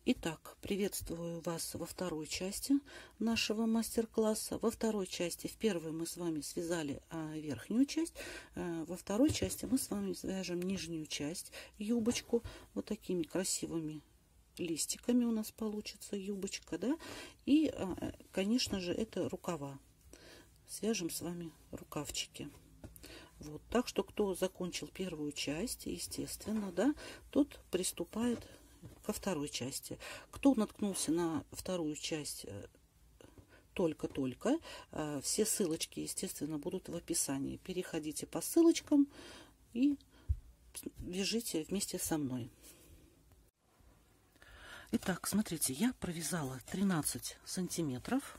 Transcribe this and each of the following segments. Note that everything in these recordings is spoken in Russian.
Итак, приветствую вас во второй части нашего мастер-класса. Во второй части, в первой мы с вами связали верхнюю часть, во второй части мы с вами свяжем нижнюю часть, юбочку, вот такими красивыми листиками у нас получится юбочка, да, и, конечно же, это рукава. Свяжем с вами рукавчики. Вот, так что, кто закончил первую часть, естественно, да, тот приступает ко второй части. Кто наткнулся на вторую часть только-только, все ссылочки, естественно, будут в описании. Переходите по ссылочкам и вяжите вместе со мной. Итак, смотрите, я провязала 13 сантиметров,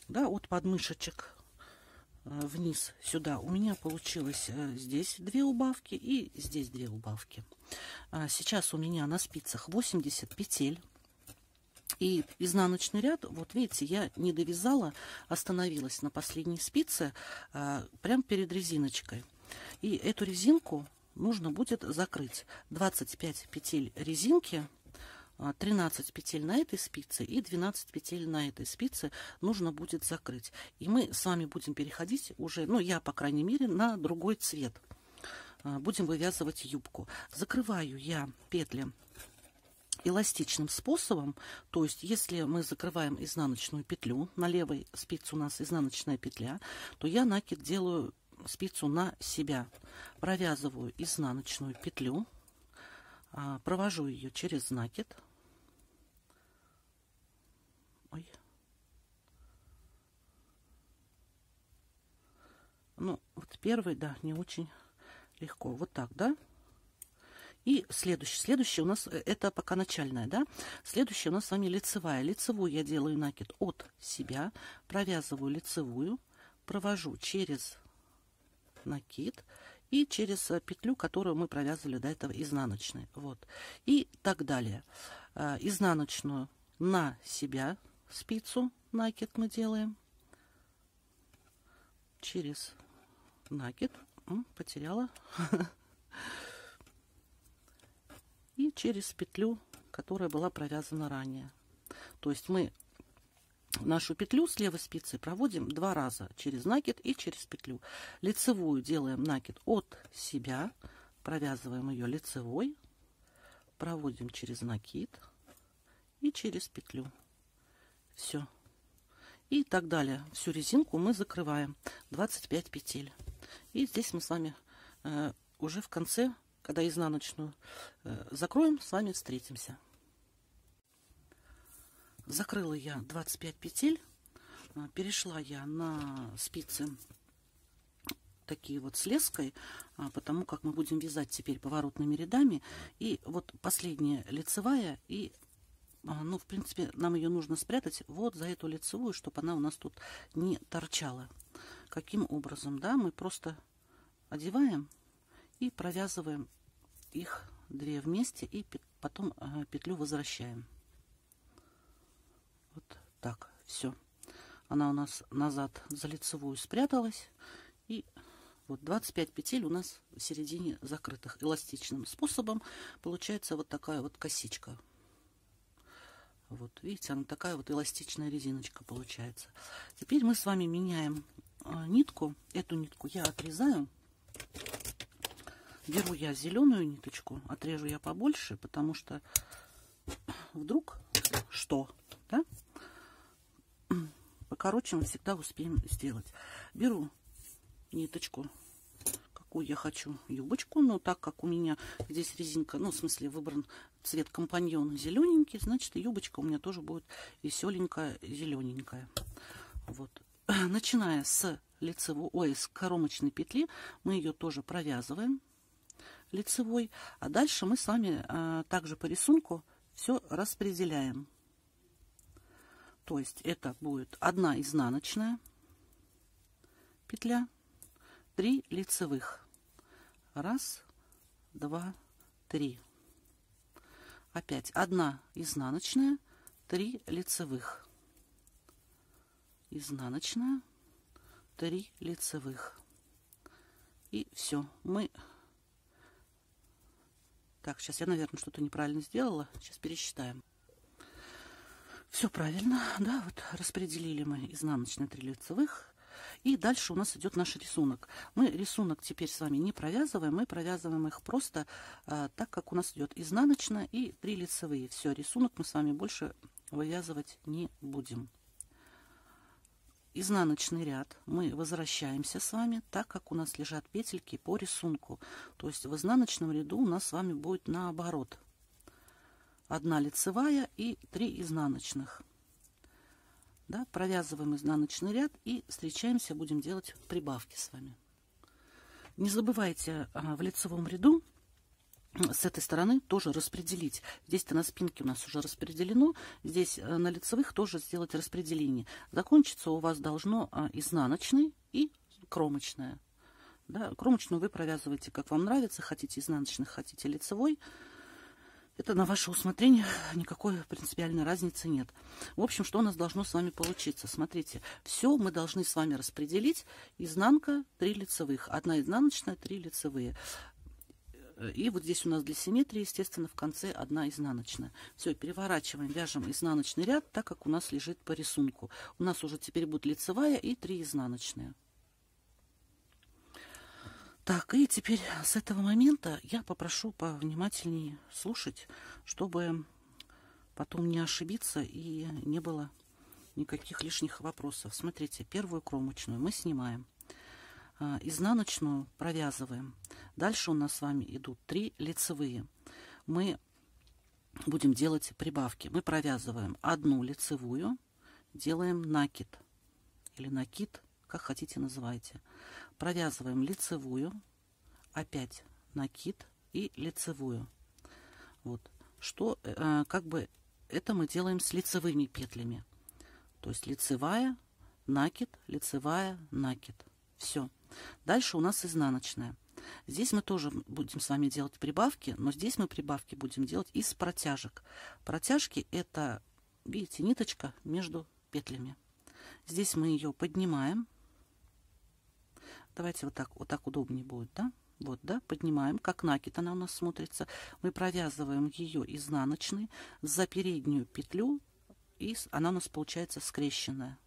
да, от подмышечек вниз сюда. У меня получилось здесь 2 убавки и здесь 2 убавки. Сейчас у меня на спицах 80 петель. И изнаночный ряд, вот видите, я не довязала, остановилась на последней спице, прямо перед резиночкой. И эту резинку нужно будет закрыть. 25 петель резинки, 13 петель на этой спице и 12 петель на этой спице нужно будет закрыть. И мы с вами будем переходить уже, ну я по крайней мере, на другой цвет. Будем вывязывать юбку. Закрываю я петли эластичным способом, то есть если мы закрываем изнаночную петлю, на левой спице у нас изнаночная петля, то я накид делаю спицу на себя, провязываю изнаночную петлю, провожу ее через накид. Ой. Ну, вот первый, да, не очень легко. Вот так, да? И следующий у нас, это пока начальная, да? Следующая у нас с вами лицевая. Лицевую я делаю накид от себя, провязываю лицевую, провожу через накид и через петлю, которую мы провязывали до этого изнаночной. Вот. И так далее. Изнаночную на себя спицу накид мы делаем. Через накид. Потеряла. И через петлю, которая была провязана ранее. То есть мы нашу петлю с левой спицы проводим 2 раза через накид и через петлю. Лицевую делаем накид от себя, провязываем ее лицевой, проводим через накид и через петлю. Все. И так далее. Всю резинку мы закрываем. 25 петель. И здесь мы с вами уже в конце, когда изнаночную закроем, с вами встретимся. Закрыла я 25 петель. Перешла я на спицы такие вот с леской, потому как мы будем вязать теперь поворотными рядами. И вот последняя лицевая, и ну, в принципе, нам ее нужно спрятать вот за эту лицевую, чтобы она у нас тут не торчала. Каким образом? Да, мы просто одеваем и провязываем их 2 вместе, и потом петлю возвращаем. Вот так, все. Она у нас назад за лицевую спряталась. И вот 25 петель у нас в середине закрытых. Эластичным способом получается вот такая вот косичка. Вот, видите, она такая вот эластичная резиночка получается. Теперь мы с вами меняем нитку. Эту нитку я отрезаю. Беру я зеленую ниточку, отрежу я побольше, потому что вдруг что, да? Покороче мы всегда успеем сделать. Беру ниточку, какую я хочу юбочку, но так как у меня здесь резинка, ну, в смысле, выбран цвет компаньон зелененький, значит, юбочка у меня тоже будет веселенькая, зелененькая. Вот. Начиная с лицевой, ой, с кромочной петли, мы ее тоже провязываем лицевой, а дальше мы с вами также по рисунку все распределяем. То есть это будет 1 изнаночная петля, 3 лицевых. 1, 2, 3. Опять 1 изнаночная, 3 лицевых. Изнаночная, 3 лицевых. И все. Мы Так, сейчас я, наверное, что-то неправильно сделала. Сейчас пересчитаем. Все правильно, да, вот распределили мы изнаночные 3 лицевых. И дальше у нас идет наш рисунок. Мы рисунок теперь с вами не провязываем, мы провязываем их просто так, как у нас идет изнаночная и 3 лицевые. Все, рисунок мы с вами больше вывязывать не будем. Изнаночный ряд мы возвращаемся с вами так, как у нас лежат петельки по рисунку. То есть в изнаночном ряду у нас с вами будет наоборот. 1 лицевая и 3 изнаночных. Да, провязываем изнаночный ряд и встречаемся, будем делать прибавки с вами. Не забывайте в лицевом ряду с этой стороны тоже распределить. Здесь-то на спинке у нас уже распределено, здесь на лицевых тоже сделать распределение. Закончиться у вас должно изнаночный и кромочная. Да, кромочную вы провязываете как вам нравится, хотите изнаночный, хотите лицевой. Это на ваше усмотрение, никакой принципиальной разницы нет. В общем, что у нас должно с вами получиться? Смотрите, все мы должны с вами распределить. Изнанка, 3 лицевых, 1 изнаночная, 3 лицевые. И вот здесь у нас для симметрии, естественно, в конце 1 изнаночная. Все, переворачиваем, вяжем изнаночный ряд, так как у нас лежит по рисунку. У нас уже теперь будет лицевая и 3 изнаночные. Так, и теперь с этого момента я попрошу повнимательнее слушать, чтобы потом не ошибиться и не было никаких лишних вопросов. Смотрите, первую кромочную мы снимаем, изнаночную провязываем. Дальше у нас с вами идут 3 лицевые. Мы будем делать прибавки. Мы провязываем 1 лицевую, делаем накид или накид, как хотите называйте. Провязываем лицевую, опять накид и лицевую. Вот. Что, как бы это мы делаем с лицевыми петлями. То есть лицевая, накид, лицевая, накид. Все. Дальше у нас изнаночная. Здесь мы тоже будем с вами делать прибавки, но здесь мы прибавки будем делать из протяжек. Протяжки это, видите, ниточка между петлями. Здесь мы ее поднимаем. Давайте вот так удобнее будет, да? Вот, да, поднимаем, как накид она у нас смотрится. Мы провязываем ее изнаночной за переднюю петлю, и она у нас получается скрещенная.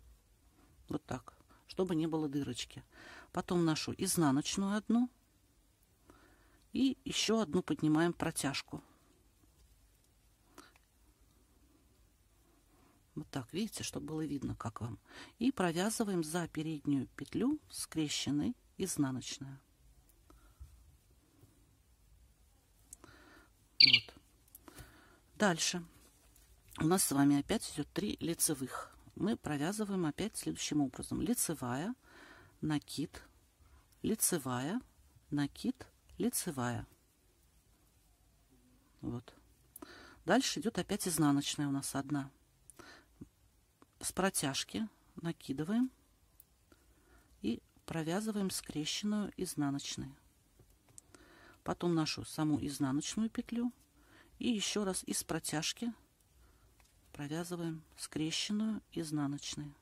Вот так, чтобы не было дырочки. Потом нашу изнаночную одну и еще одну поднимаем протяжку. Вот так, видите, чтобы было видно, как вам. И провязываем за переднюю петлю скрещенной изнаночная. Вот. Дальше у нас с вами опять идет 3 лицевых. Мы провязываем опять следующим образом. Лицевая, накид, лицевая, накид, лицевая. Вот. Дальше идет опять изнаночная у нас одна. С протяжки накидываем и провязываем скрещенную изнаночной. Потом нашу саму изнаночную петлю и еще раз из протяжки провязываем скрещенную изнаночной.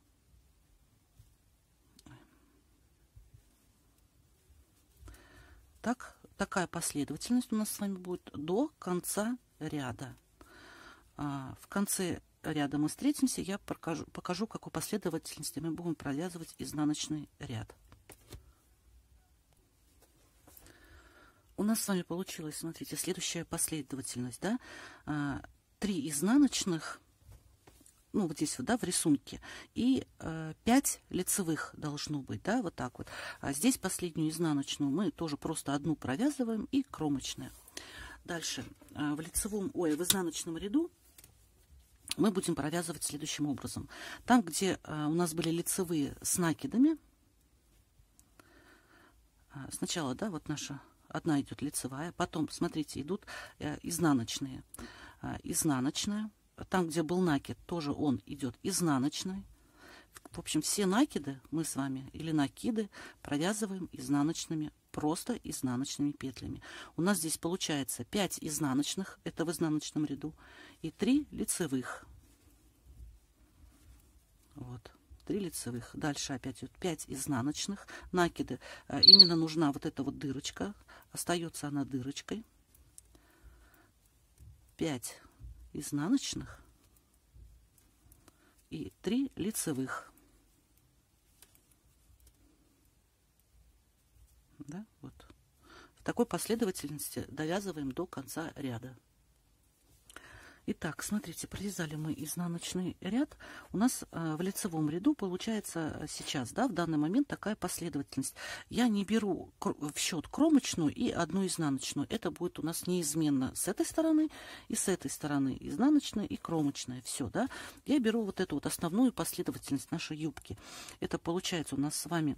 Такая последовательность у нас с вами будет до конца ряда. В конце ряда мы встретимся, я покажу, какой последовательности мы будем провязывать изнаночный ряд. У нас с вами получилась, смотрите, следующая последовательность, да, 3 изнаночных, ну, вот здесь вот, да, в рисунке, и 5 лицевых должно быть, да, вот так вот. А здесь последнюю изнаночную мы тоже просто одну провязываем и кромочная. Дальше в в изнаночном ряду мы будем провязывать следующим образом. Там, где у нас были лицевые с накидами, сначала, да, вот наша одна идет лицевая, потом, смотрите, идут изнаночные. Изнаночная. Там, где был накид, тоже он идет изнаночной. В общем, все накиды мы с вами, или накиды, провязываем изнаночными, просто изнаночными петлями. У нас здесь получается 5 изнаночных, это в изнаночном ряду, и 3 лицевых. Вот. 3 лицевых. Дальше опять идет 5 изнаночных. Накиды. Именно нужна вот эта вот дырочка. Остается она дырочкой. 5 изнаночных. и 3 лицевых. Да, вот. В такой последовательности довязываем до конца ряда. Итак, смотрите, провязали мы изнаночный ряд. У нас в лицевом ряду получается сейчас, да, в данный момент такая последовательность. Я не беру в счет кромочную и одну изнаночную. Это будет у нас неизменно с этой стороны и с этой стороны. Изнаночная и кромочная. Все, да. Я беру вот эту вот основную последовательность нашей юбки. Это получается у нас с вами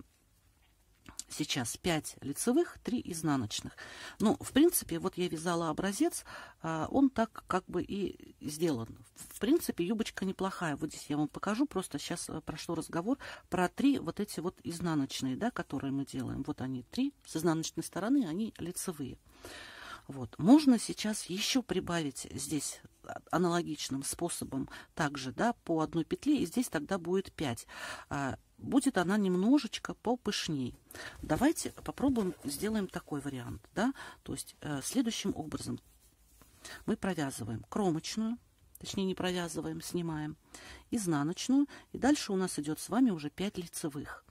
сейчас 5 лицевых, 3 изнаночных. Ну, в принципе, вот я вязала образец, он так как бы и сделан. В принципе, юбочка неплохая. Вот здесь я вам покажу, просто сейчас прошло разговор про 3 вот эти вот изнаночные, да, которые мы делаем. Вот они 3, с изнаночной стороны они лицевые. Вот. Можно сейчас еще прибавить здесь аналогичным способом также, да, по одной петле, и здесь тогда будет 5. Будет она немножечко попышней. Давайте попробуем, сделаем такой вариант, да, то есть следующим образом мы провязываем кромочную, точнее не провязываем, снимаем изнаночную, и дальше у нас идет с вами уже 5 лицевых.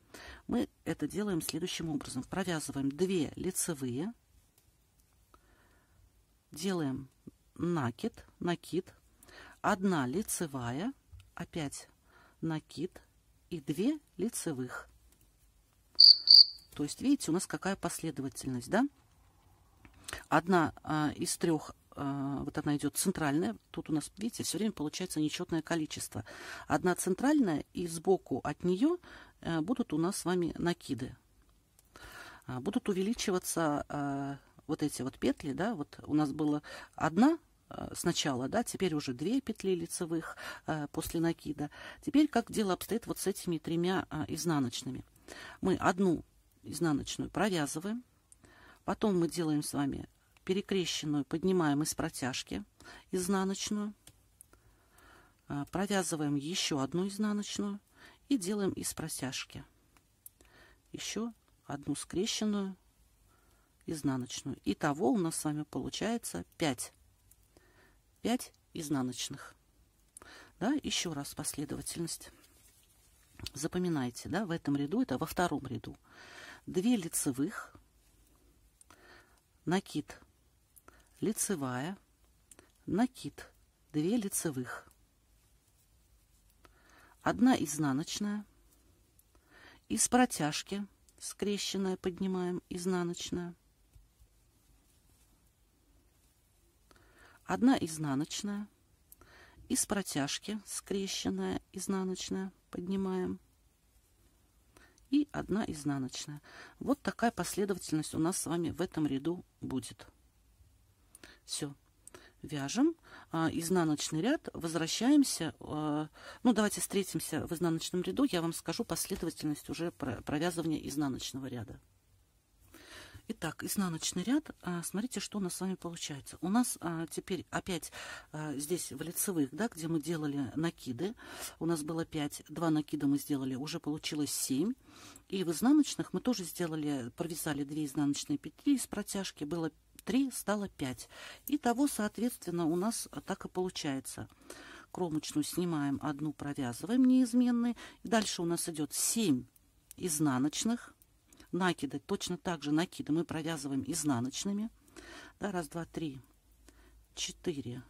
Мы это делаем следующим образом: провязываем 2 лицевые, делаем накид, 1 лицевая, опять накид и 2 лицевых. То есть, видите, у нас какая последовательность, да? Одна из 3, вот она идет центральная. Тут у нас, видите, все время получается нечетное количество. Одна центральная, и сбоку от нее будут у нас с вами накиды. Будут увеличиваться вот эти вот петли, да, вот у нас было одна сначала, да, теперь уже 2 петли лицевых после накида. Теперь как дело обстоит вот с этими 3 изнаночными. Мы одну изнаночную провязываем, потом мы делаем с вами перекрещенную, поднимаем из протяжки изнаночную, провязываем еще одну изнаночную и делаем из протяжки еще одну скрещенную изнаночную. Итого у нас с вами получается 5 изнаночных. Да, еще раз последовательность. Запоминайте, да, в этом ряду, это во втором ряду, 2 лицевых, накид, лицевая, накид, 2 лицевых, 1 изнаночная, из протяжки скрещенная поднимаем изнаночная, 1 изнаночная, из протяжки скрещенная изнаночная поднимаем и 1 изнаночная. Вот такая последовательность у нас с вами в этом ряду будет. Все, вяжем изнаночный ряд, возвращаемся. Ну, давайте встретимся в изнаночном ряду, я вам скажу последовательность уже провязывания изнаночного ряда. Итак, изнаночный ряд, смотрите, что у нас с вами получается. У нас теперь опять здесь в лицевых, да, где мы делали накиды, у нас было 5, 2 накида мы сделали, уже получилось 7. И в изнаночных мы тоже сделали, провязали 2 изнаночные петли из протяжки, было 3, стало 5. Итого, соответственно, у нас так и получается. Кромочную снимаем, одну провязываем неизменные, и дальше у нас идет 7 изнаночных. Накиды, точно так же накиды мы провязываем изнаночными. Да, 1, 2, 3, 4,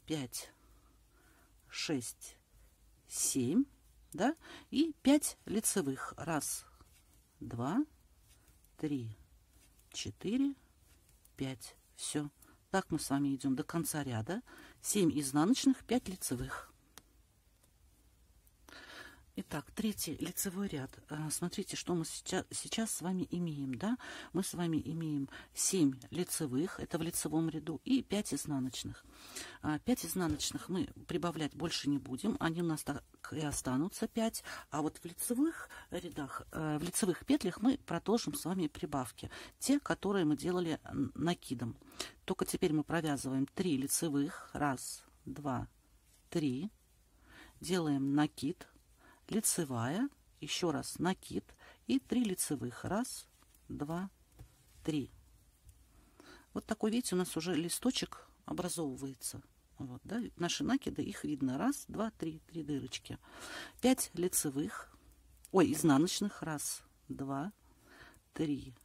5, 6, 7. Да, и 5 лицевых. 1, 2, 3, 4, 5. Все. Так мы с вами идем до конца ряда. 7 изнаночных, 5 лицевых. Итак, третий лицевой ряд. Смотрите, что мы сейчас с вами имеем. Да? Мы с вами имеем 7 лицевых, это в лицевом ряду, и 5 изнаночных. 5 изнаночных мы прибавлять больше не будем, они у нас так и останутся 5. А вот в лицевых рядах, в лицевых петлях мы продолжим с вами прибавки. Те, которые мы делали накидом. Только теперь мы провязываем 3 лицевых. 1, 2, 3. Делаем накид. Лицевая, еще раз накид и 3 лицевых. 1, 2, 3. Вот такой, видите, у нас уже листочек образовывается. Вот, да, наши накиды, их видно. Раз, два, три, 3 дырочки. 5 лицевых, ой, изнаночных. Раз, два, 3,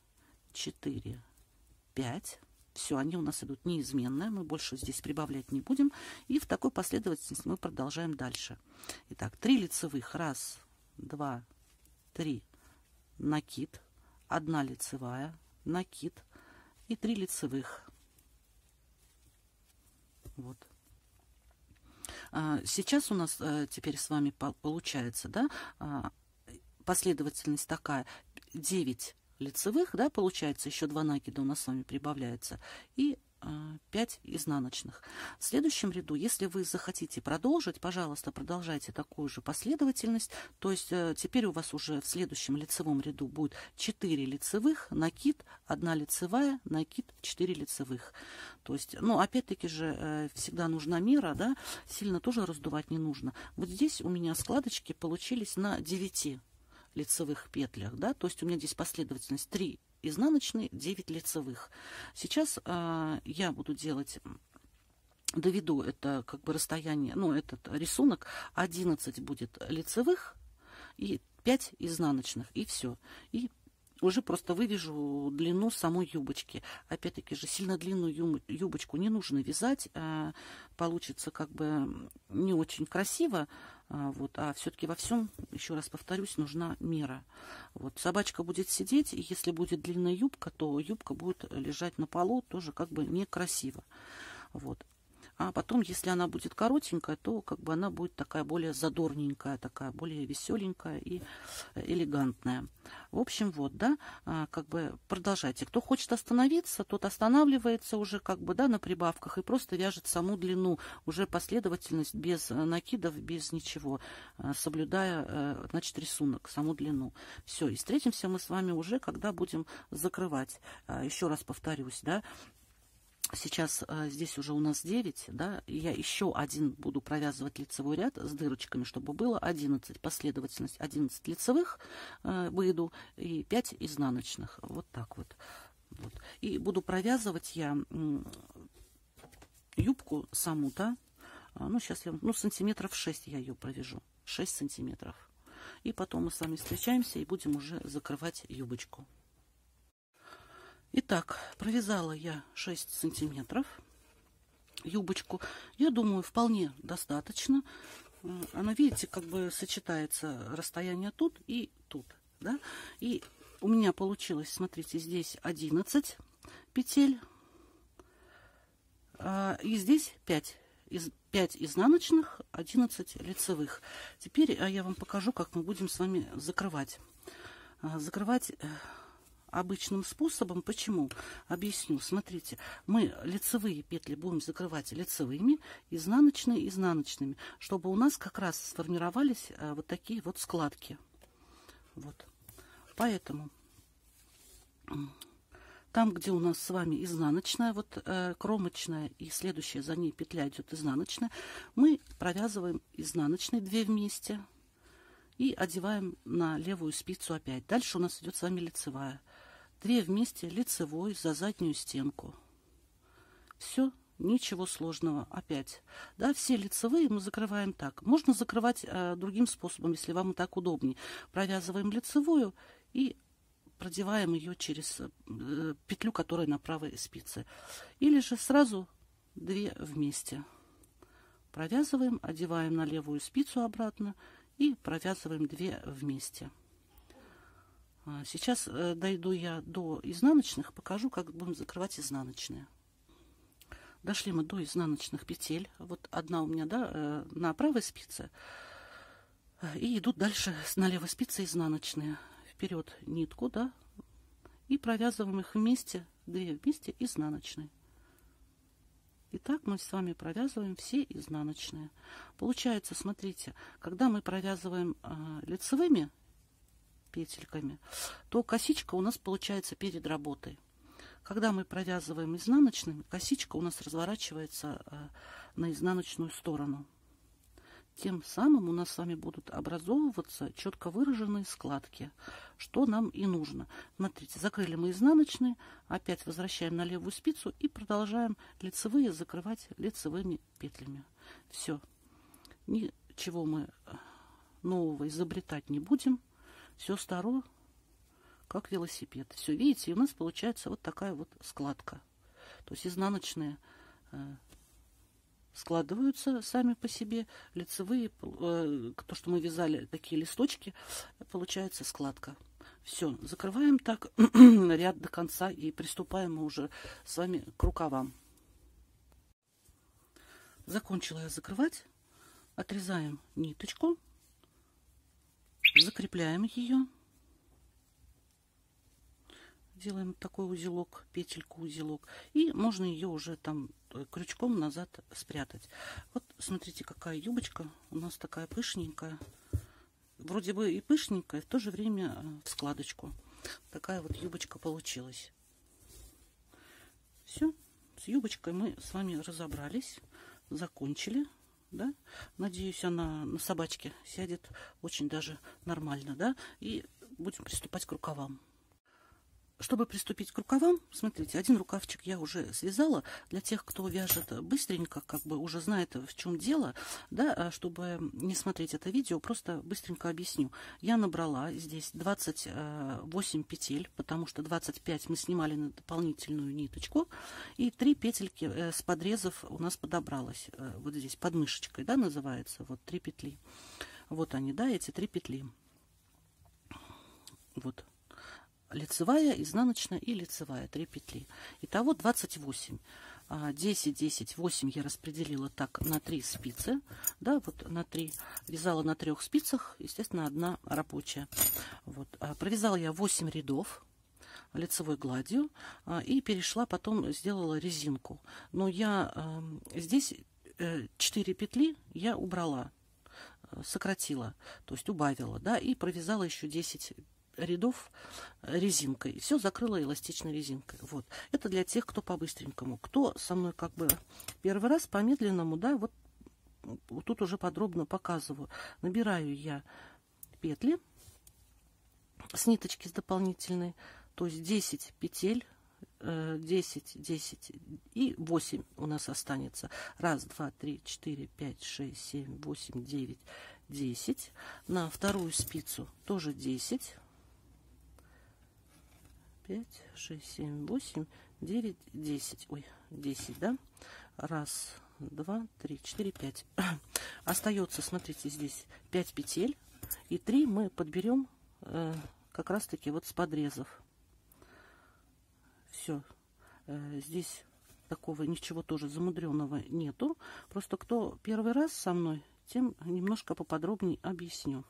4, 5. Все, они у нас идут неизменные. Мы больше здесь прибавлять не будем. И в такой последовательности мы продолжаем дальше. Итак, 3 лицевых. Раз, два, 3. Накид. 1 лицевая. Накид. И 3 лицевых. Вот. Сейчас у нас теперь с вами получается, да, последовательность такая: 9 лицевых, да, получается, еще 2 накида у нас с вами прибавляется, и 5 изнаночных. В следующем ряду, если вы захотите продолжить, пожалуйста, продолжайте такую же последовательность. То есть теперь у вас уже в следующем лицевом ряду будет 4 лицевых, накид, 1 лицевая, накид, 4 лицевых. То есть, ну, опять-таки же, всегда нужна мера, да, сильно тоже раздувать не нужно. Вот здесь у меня складочки получились на 9 лицевых петлях, да, то есть у меня здесь последовательность 3 изнаночные, 9 лицевых. Сейчас я буду делать, доведу это как бы расстояние, ну, этот рисунок, 11 будет лицевых и 5 изнаночных, и все. И уже просто вывяжу длину самой юбочки. Опять-таки же, сильно длинную юбочку не нужно вязать, получится как бы не очень красиво. Вот, а все-таки во всем, еще раз повторюсь, нужна мера. Вот, собачка будет сидеть, и если будет длинная юбка, то юбка будет лежать на полу, тоже как бы некрасиво. Вот. А потом, если она будет коротенькая, то как бы она будет такая более задорненькая, такая более веселенькая и элегантная. В общем, вот, да, как бы продолжайте. Кто хочет остановиться, тот останавливается уже как бы, да, на прибавках и просто вяжет саму длину, уже последовательность без накидов, без ничего, соблюдая, значит, рисунок, саму длину. Все, и встретимся мы с вами уже, когда будем закрывать. Еще раз повторюсь, да, сейчас здесь уже у нас 9, да, и я еще один буду провязывать лицевой ряд с дырочками, чтобы было 11, последовательность 11 лицевых выйду и 5 изнаночных, вот так вот. Вот. И буду провязывать я юбку саму, да, ну, сейчас я, ну, сантиметров 6 я ее провяжу, 6 сантиметров. И потом мы с вами встречаемся и будем уже закрывать юбочку. Итак, провязала я 6 сантиметров юбочку. Я думаю, вполне достаточно. Она, видите, как бы сочетается расстояние тут и тут, да? И у меня получилось, смотрите, здесь 11 петель. И здесь 5 изнаночных, 11 лицевых. Теперь я вам покажу, как мы будем с вами закрывать. Закрывать обычным способом. Почему? Объясню. Смотрите, мы лицевые петли будем закрывать лицевыми, изнаночные изнаночными, чтобы у нас как раз сформировались вот такие вот складки. Вот. Поэтому там, где у нас с вами изнаночная, вот кромочная, и следующая за ней петля идет изнаночная, мы провязываем изнаночные 2 вместе и одеваем на левую спицу опять. Дальше у нас идет с вами лицевая. 2 вместе лицевой за заднюю стенку. Все, ничего сложного. Опять, да, все лицевые мы закрываем так. Можно закрывать другим способом, если вам и так удобнее. Провязываем лицевую и продеваем ее через петлю, которая на правой спице. Или же сразу 2 вместе. Провязываем, одеваем на левую спицу обратно и провязываем 2 вместе. Сейчас дойду я до изнаночных, покажу, как будем закрывать изнаночные. Дошли мы до изнаночных петель. Вот одна у меня, да, на правой спице. И идут дальше на левой спице изнаночные. Вперед нитку, да, и провязываем их вместе, 2 вместе изнаночные. И так мы с вами провязываем все изнаночные. Получается, смотрите, когда мы провязываем лицевыми петельками, то косичка у нас получается перед работой. Когда мы провязываем изнаночными, косичка у нас разворачивается на изнаночную сторону. Тем самым у нас с вами будут образовываться четко выраженные складки, что нам и нужно. Смотрите, закрыли мы изнаночные, опять возвращаем на левую спицу и продолжаем лицевые закрывать лицевыми петлями. Все. Ничего мы нового изобретать не будем. Все старое, как велосипед. Все, видите, и у нас получается вот такая вот складка. То есть изнаночные складываются сами по себе, лицевые, то, что мы вязали, такие листочки, получается складка. Все, закрываем так ряд до конца и приступаем мы уже с вами к рукавам. Закончила я закрывать, отрезаем ниточку, закрепляем ее, делаем такой узелок, петельку, узелок, и можно ее уже там крючком назад спрятать. Вот смотрите, какая юбочка у нас такая пышненькая, вроде бы и пышненькая, в то же время в складочку. Такая вот юбочка получилась. Все, с юбочкой мы с вами разобрались, закончили. Да? Надеюсь, она на собачке сядет очень даже нормально, да? И будем приступать к рукавам. Чтобы приступить к рукавам, смотрите, один рукавчик я уже связала. Для тех, кто вяжет быстренько, как бы уже знает, в чем дело, да, чтобы не смотреть это видео, просто быстренько объясню. Я набрала здесь 28 петель, потому что 25 мы снимали на дополнительную ниточку, и 3 петельки с подрезов у нас подобралось. Вот здесь под мышечкой, да, называется, вот 3 петли. Вот они, да, эти 3 петли. Вот. Лицевая, изнаночная и лицевая, 3 петли. Итого 28. 10, 10, 8 я распределила так на 3 спицы. Да, вот на 3. Вязала на 3 спицах, естественно, одна рабочая. Вот. Провязала я 8 рядов лицевой гладью и перешла, потом сделала резинку. Но я здесь 4 петли я убрала, сократила, то есть убавила, да, и провязала еще 10 рядов резинкой. Все закрыла эластичной резинкой. Вот. Это для тех, кто по-быстренькому. Кто со мной как бы первый раз по-медленному, да, вот тут уже подробно показываю. Набираю я петли с ниточки с дополнительной, то есть 10 петель, 10, 10 и 8 у нас останется. 1, 2, 3, 4, 5, 6, 7, 8, 9, 10. На вторую спицу тоже 10. 5, 6, 7, 8, 9, 10. Ой, 10, да? 1, 2, 3, 4, 5. Остается, смотрите, здесь 5 петель. И 3 мы подберем как раз-таки вот с подрезов. Все. Здесь такого ничего тоже замудренного нету. Просто кто первый раз со мной, тем немножко поподробнее объясню.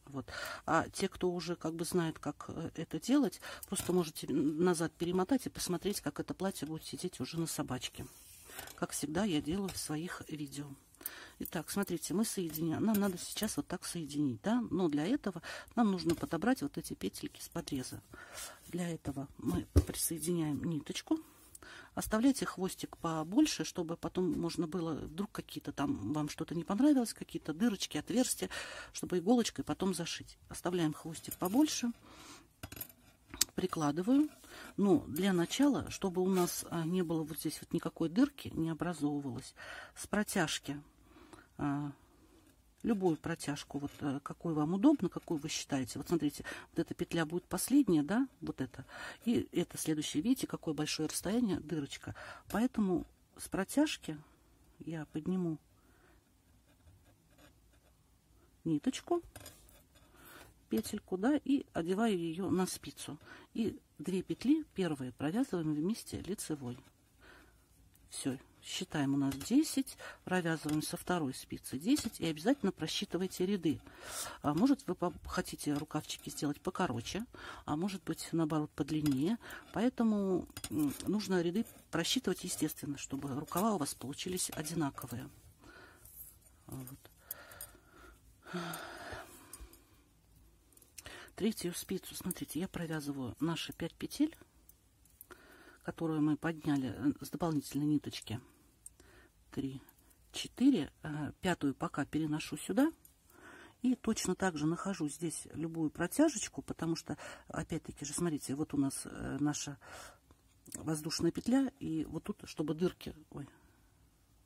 Вот. А те, кто уже как бы знает, как это делать, просто можете назад перемотать и посмотреть, как это платье будет сидеть уже на собачке. Как всегда я делаю в своих видео. Итак, смотрите, мы соединяем. Нам надо сейчас вот так соединить, да? Но для этого нам нужно подобрать вот эти петельки с подреза. Для этого мы присоединяем ниточку. Оставляйте хвостик побольше, чтобы потом можно было, вдруг какие-то там вам что-то не понравилось, какие-то дырочки, отверстия, чтобы иголочкой потом зашить. Оставляем хвостик побольше, прикладываю. Но для начала, чтобы у нас не было вот здесь вот никакой дырки, не образовывалось, с протяжки, любую протяжку, вот какой вам удобно, какой вы считаете. Вот смотрите, вот эта петля будет последняя, да, вот это. И это следующее, видите, какое большое расстояние, дырочка. Поэтому с протяжки я подниму ниточку, петельку, да, и одеваю ее на спицу. И 2 петли первые провязываем вместе лицевой. Все. Считаем, у нас 10, провязываем со второй спицы 10 и обязательно просчитывайте ряды. Может, вы хотите рукавчики сделать покороче, а может быть, наоборот, подлиннее. Поэтому нужно ряды просчитывать, естественно, чтобы рукава у вас получились одинаковые. Вот. Третью спицу, смотрите, я провязываю наши 5 петель, которую мы подняли с дополнительной ниточки. 3, 4, пятую пока переношу сюда. И точно так же нахожу здесь любую протяжечку, потому что, опять-таки же, смотрите, вот у нас наша воздушная петля, и вот тут, чтобы дырки, ой,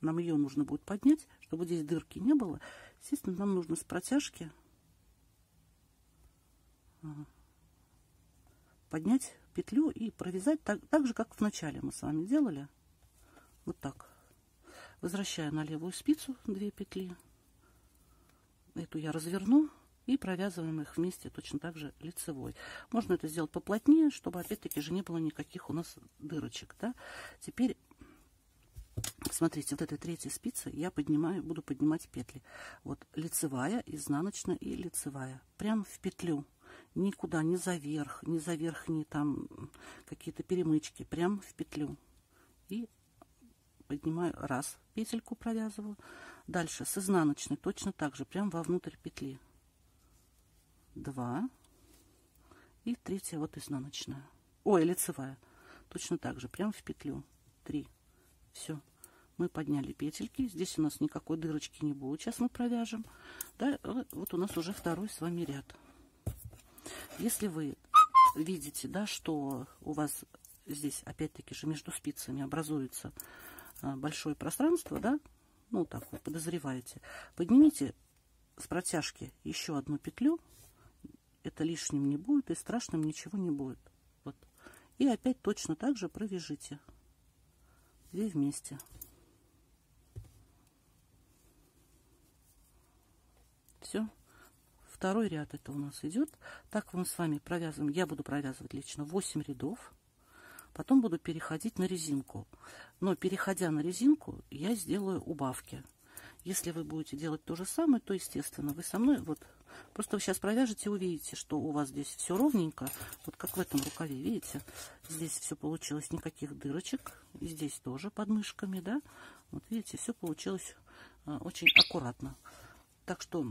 нам ее нужно будет поднять, чтобы здесь дырки не было. Естественно, нам нужно с протяжки поднять петлю и провязать так же, как в начале мы с вами делали. Вот так. Возвращаю на левую спицу 2 петли. Эту я разверну и провязываем их вместе точно так же лицевой. Можно это сделать поплотнее, чтобы опять-таки же не было никаких у нас дырочек. Да? Теперь смотрите, вот этой 3-й спицей я буду поднимать петли. Вот лицевая, изнаночная и лицевая. Прям в петлю. Никуда, ни за верхние там какие-то перемычки. Прям в петлю. И поднимаю, раз, петельку провязываю. Дальше с изнаночной точно так же, прям вовнутрь петли. 2. И 3-я вот изнаночная. Ой, лицевая. Точно так же, прям в петлю. 3. Все. Мы подняли петельки. Здесь у нас никакой дырочки не будет. Сейчас мы провяжем. Да, вот у нас уже 2-й с вами ряд. Если вы видите, да, что у вас здесь опять-таки же между спицами образуется большое пространство, да, ну так вы подозреваете, поднимите с протяжки еще одну петлю, это лишним не будет и страшным ничего не будет. Вот. И опять точно так же провяжите 2 вместе. Все. 2-й ряд это у нас идет. Так мы с вами провязываем. Я буду провязывать лично 8 рядов. Потом буду переходить на резинку. Но переходя на резинку, я сделаю убавки. Если вы будете делать то же самое, то, естественно, вы со мной, вот, просто вы сейчас провяжете и увидите, что у вас здесь все ровненько. Вот как в этом рукаве, видите? Здесь все получилось, никаких дырочек. И здесь тоже под мышками, да? Вот видите, все получилось очень аккуратно. Так что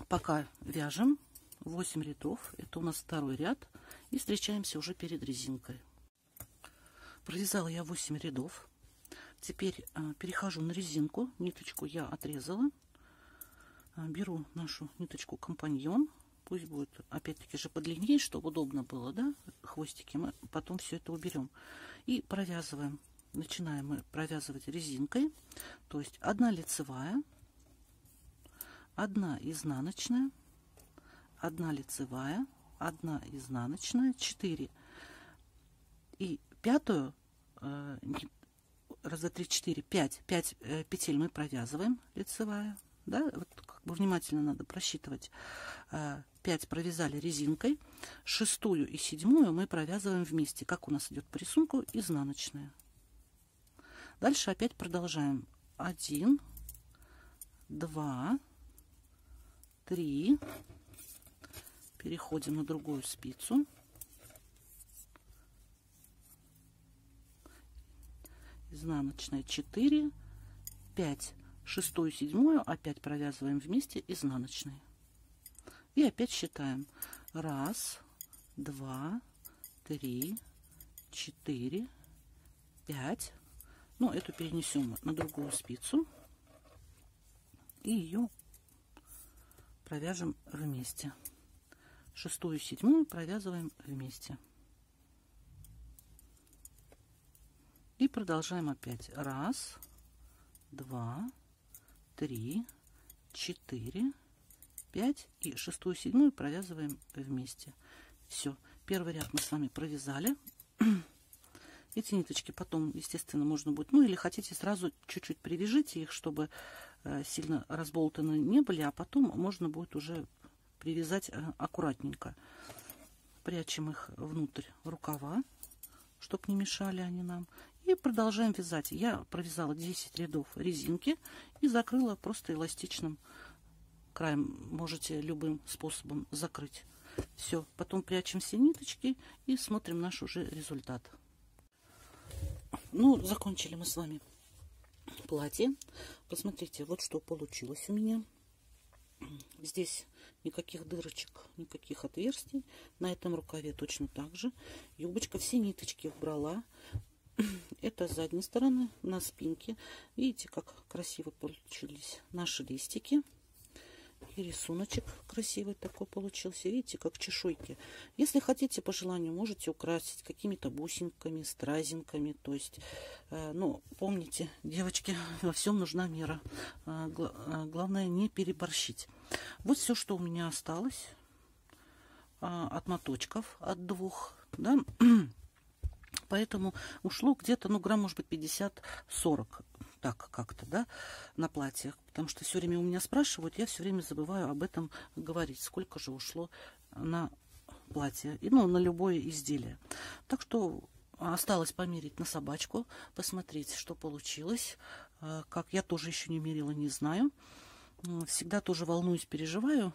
пока вяжем 8 рядов. Это у нас 2-й ряд. И встречаемся уже перед резинкой. Провязала я 8 рядов. Теперь перехожу на резинку. Ниточку я отрезала. Беру нашу ниточку компаньон. Пусть будет опять-таки же подлиннее, чтобы удобно было, да, хвостики. Мы потом все это уберем. И провязываем. Начинаем мы провязывать резинкой. То есть 1 лицевая, 1 изнаночная, 1 лицевая, 1 изнаночная, 4. И 5-ю, раз, два, три, 4, 5 петель мы провязываем, лицевая, да, вот как бы внимательно надо просчитывать. 5 провязали резинкой, 6-ю и 7-ю мы провязываем вместе, как у нас идет по рисунку, изнаночная. Дальше опять продолжаем. 1, 2, 3, переходим на другую спицу. Изнаночная 4, 5, 6-ю, 7-ю опять провязываем вместе изнаночной. И опять считаем. 1, 2, 3, 4, 5. Ну, эту перенесем на другую спицу. И ее провяжем вместе. 6-ю, 7-ю провязываем вместе. И продолжаем опять. 1, 2, 3, 4, 5. И 6-ю, 7-ю провязываем вместе. Все. 1-й ряд мы с вами провязали. Эти ниточки потом, естественно, можно будет, ну или хотите сразу чуть-чуть привяжите их, чтобы сильно разболтаны не были, а потом можно будет уже привязать аккуратненько. Прячем их внутрь рукава, чтобы не мешали они нам. И продолжаем вязать. Я провязала 10 рядов резинки и закрыла просто эластичным краем. Можете любым способом закрыть. Все. Потом прячем все ниточки и смотрим наш уже результат. Ну, закончили мы с вами платье. Посмотрите, вот что получилось у меня. Здесь никаких дырочек, никаких отверстий. На этом рукаве точно так же. Юбочка, все ниточки убрала. Это с задней стороны, на спинке. Видите, как красиво получились наши листики. И рисуночек красивый такой получился. Видите, как чешуйки. Если хотите, по желанию, можете украсить какими-то бусинками, стразинками. То есть, ну, помните, девочки, во всем нужна мера. Главное, не переборщить. Вот все, что у меня осталось от моточков, от 2, да. Поэтому ушло где-то, ну, грамм, может быть, 50-40. Так как-то, да, на платьях. Потому что все время у меня спрашивают, я все время забываю об этом говорить. Сколько же ушло на платье, и, ну, на любое изделие. Так что осталось померить на собачку, посмотреть, что получилось. Как я тоже еще не мерила, не знаю. Всегда тоже волнуюсь, переживаю,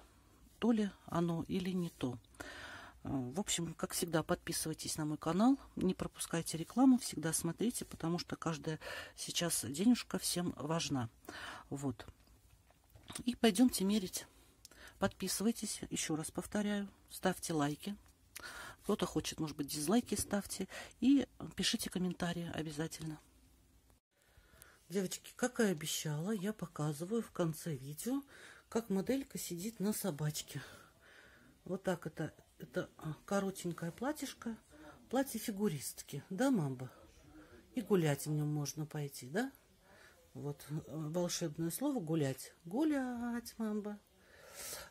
то ли оно или не то. В общем, как всегда, подписывайтесь на мой канал, не пропускайте рекламу, всегда смотрите, потому что каждая сейчас денежка всем важна. Вот. И пойдемте мерить. Подписывайтесь, еще раз повторяю, ставьте лайки. Кто-то хочет, может быть, дизлайки ставьте. И пишите комментарии обязательно. Девочки, как и обещала, я показываю в конце видео, как моделька сидит на собачке. Вот так это коротенькое платьишко, платье фигуристки, да, мамба? И гулять в нем можно пойти, да? Вот волшебное слово гулять. Гулять, мамба.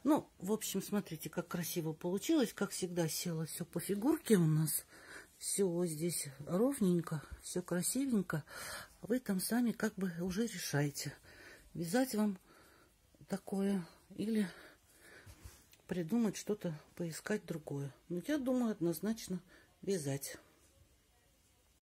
Ну, в общем, смотрите, как красиво получилось. Как всегда, село все по фигурке у нас. Все здесь ровненько, все красивенько. Вы там сами как бы уже решаете, вязать вам такое или придумать что-то, поискать другое. Но я думаю, однозначно вязать.